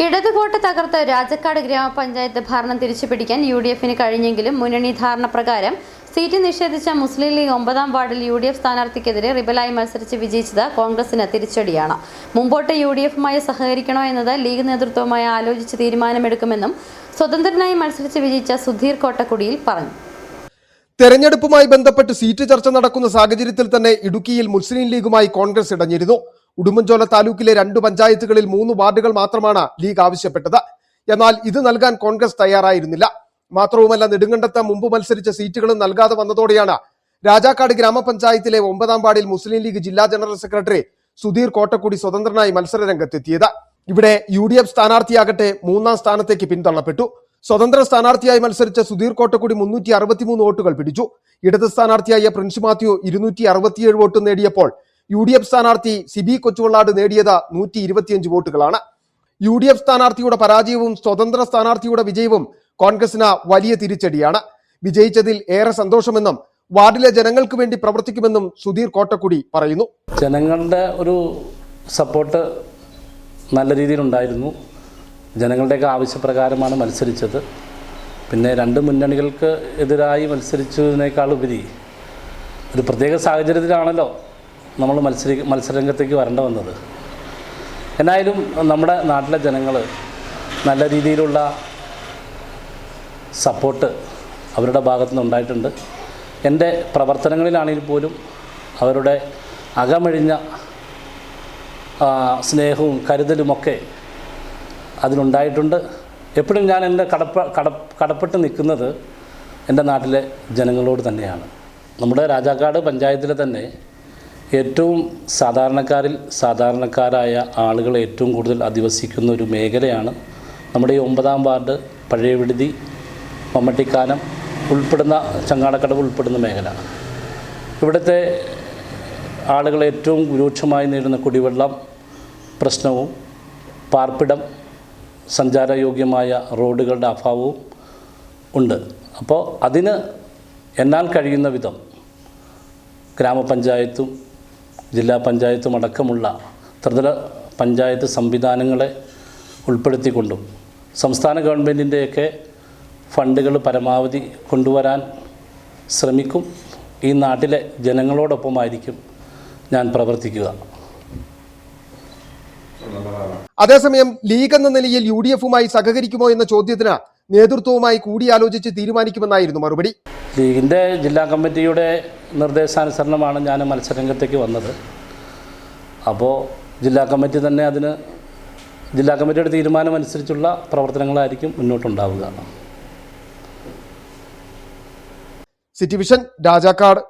ഇടതുകോട്ട തകർത്ത് രാജക്കാട് ഗ്രാമപഞ്ചായത്ത് ഭരണം തിരിച്ചുപിടിക്കാൻ യുഡിഎഫിന് കഴിഞ്ഞെങ്കിലും മുന്നണി ധാരണ പ്രകാരം സീറ്റ് നിഷേധിച്ച മുസ്ലിം ലീഗ് 9-ാം വാർഡിൽ യുഡിഎഫ് സ്ഥാനാർത്ഥിക്കെതിരെ റിബലായി മത്സരിച്ച് വിജയിച്ചത് കോൺഗ്രസിന് തിരിച്ചടിയാണ്. മുമ്പോട്ട് യുഡിഎഫുമായി സഹകരിക്കണോ എന്നത് ലീഗ് നേതൃത്വവുമായി ആലോചിച്ച് തീരുമാനമെടുക്കുമെന്നും സ്വതന്ത്രനായി മത്സരിച്ച് വിജയിച്ച സുധീർ കോട്ടക്കുടിയിൽ പറഞ്ഞു. തെരഞ്ഞെടുപ്പുമായി ബന്ധപ്പെട്ട് സീറ്റ് ചർച്ച നടക്കുന്ന സാഹചര്യത്തിൽ തന്നെ ഇടുക്കിയിൽ മുസ്ലിം ലീഗുമായി കോൺഗ്രസ് ഇടഞ്ഞിരുന്നു. ഉടുമ്പൻചോല താലൂക്കിലെ 2 പഞ്ചായത്തുകളിൽ 3 വാർഡുകൾ മാത്രമാണ് ലീഗ് ആവശ്യപ്പെട്ടത്. എന്നാൽ ഇത് നൽകാൻ കോൺഗ്രസ് തയ്യാറായിരുന്നില്ല. മാത്രവുമല്ല, നെടുങ്കണ്ടത്ത് മുമ്പ് മത്സരിച്ച സീറ്റുകളും നൽകാതെ വന്നതോടെയാണ് രാജാക്കാട് ഗ്രാമപഞ്ചായത്തിലെ 9-ാം വാർഡിൽ മുസ്ലിം ലീഗ് ജില്ലാ ജനറൽ സെക്രട്ടറി സുധീർ കോട്ടക്കുടി സ്വതന്ത്രനായി മത്സര രംഗത്തെത്തിയത്. ഇവിടെ യുഡിഎഫ് സ്ഥാനാർത്ഥിയാകട്ടെ 3-ാം സ്ഥാനത്തേക്ക് പിന്തള്ളപ്പെട്ടു. സ്വതന്ത്ര സ്ഥാനാർത്ഥിയായി മത്സരിച്ച സുധീർ കോട്ടക്കുടി 363 വോട്ടുകൾ പിടിച്ചു. ഇടത് സ്ഥാനാർത്ഥിയായ പ്രിൻസ് മാത്യു 267 വോട്ട് നേടിയപ്പോൾ യുഡിഎഫ് സ്ഥാനാർത്ഥി സിബി കൊച്ചുവള്ളാട് നേടിയത് 125 വോട്ടുകളാണ്. യുഡിഎഫ് സ്ഥാനാർത്ഥിയുടെ പരാജയവും സ്വതന്ത്ര സ്ഥാനാർത്ഥിയുടെ വിജയവും കോൺഗ്രസിന് വലിയ തിരിച്ചടിയാണ്. വിജയിച്ചതിൽ ഏറെ സന്തോഷമെന്നും വാർഡിലെ ജനങ്ങൾക്ക് വേണ്ടി പ്രവർത്തിക്കുമെന്നും സുധീർ കോട്ടക്കുടി പറയുന്നു. ജനങ്ങളുടെ ഒരു സപ്പോർട്ട് നല്ല രീതിയിലുണ്ടായിരുന്നു. ജനങ്ങളുടെയൊക്കെ ആവശ്യപ്രകാരമാണ് മത്സരിച്ചത്. പിന്നെ 2 മുന്നണികൾക്ക് എതിരായി മത്സരിച്ചതിനേക്കാളുപരി ഒരു പ്രത്യേക സാഹചര്യത്തിലാണല്ലോ നമ്മൾ മത്സരരംഗത്തേക്ക് വരേണ്ട വന്നത്. എന്നായാലും നമ്മുടെ നാട്ടിലെ ജനങ്ങൾ നല്ല രീതിയിലുള്ള സപ്പോർട്ട് അവരുടെ ഭാഗത്തു നിന്നുണ്ടായിട്ടുണ്ട്. എൻ്റെ പ്രവർത്തനങ്ങളിലാണെങ്കിൽ പോലും അവരുടെ അകമഴിഞ്ഞ സ്നേഹവും കരുതലുമൊക്കെ അതിനുണ്ടായിട്ടുണ്ട്. എപ്പോഴും ഞാൻ എൻ്റെ കടപ്പെട്ട് നിൽക്കുന്നത് എൻ്റെ നാട്ടിലെ ജനങ്ങളോട് തന്നെയാണ്. നമ്മുടെ രാജാക്കാട് പഞ്ചായത്തിലെ തന്നെ ഏറ്റവും സാധാരണക്കാരായ ആളുകൾ ഏറ്റവും കൂടുതൽ അധിവസിക്കുന്ന ഒരു മേഖലയാണ് നമ്മുടെ ഈ 9-ാം വാർഡ്, പഴയ വിടുതി, മമ്മട്ടിക്കാനം ഉൾപ്പെടുന്ന ചങ്ങാടക്കടവ് ഉൾപ്പെടുന്ന മേഖല. ഇവിടുത്തെ ആളുകൾ ഏറ്റവും രൂക്ഷമായി നേരിടുന്ന കുടിവെള്ളം പ്രശ്നവും പാർപ്പിടം, സഞ്ചാരയോഗ്യമായ റോഡുകളുടെ അഭാവവും ഉണ്ട്. അപ്പോൾ അതിന് എന്നാൽ കഴിയുന്ന വിധം ഗ്രാമപഞ്ചായത്തും ജില്ലാ പഞ്ചായത്തും അടക്കമുള്ള ത്രിതല പഞ്ചായത്ത് സംവിധാനങ്ങളെ ഉൾപ്പെടുത്തിക്കൊണ്ടും സംസ്ഥാന ഗവൺമെൻറ്റിൻ്റെയൊക്കെ ഫണ്ടുകൾ പരമാവധി കൊണ്ടുവരാൻ ശ്രമിക്കും. ഈ നാട്ടിലെ ജനങ്ങളോടൊപ്പമായിരിക്കും ഞാൻ പ്രവർത്തിക്കുക. അതേസമയം ലീഗ് എന്ന നിലയിൽ യുഡിഎഫുമായി സഹകരിക്കുമോ എന്ന ചോദ്യത്തിന് നേതൃത്വവുമായി കൂടിയാലോചിച്ച് തീരുമാനിക്കുമെന്നായിരുന്നു മറുപടി. ലീഗിൻ്റെ ജില്ലാ കമ്മിറ്റിയുടെ നിർദ്ദേശാനുസരണമാണ് ഞാൻ മത്സരരംഗത്തേക്ക് വന്നത്. അപ്പോൾ ജില്ലാ കമ്മിറ്റി തന്നെ ജില്ലാ കമ്മിറ്റിയുടെ തീരുമാനമനുസരിച്ചുള്ള പ്രവർത്തനങ്ങളായിരിക്കും മുന്നോട്ടുണ്ടാവുക. City vision, Rajakkad.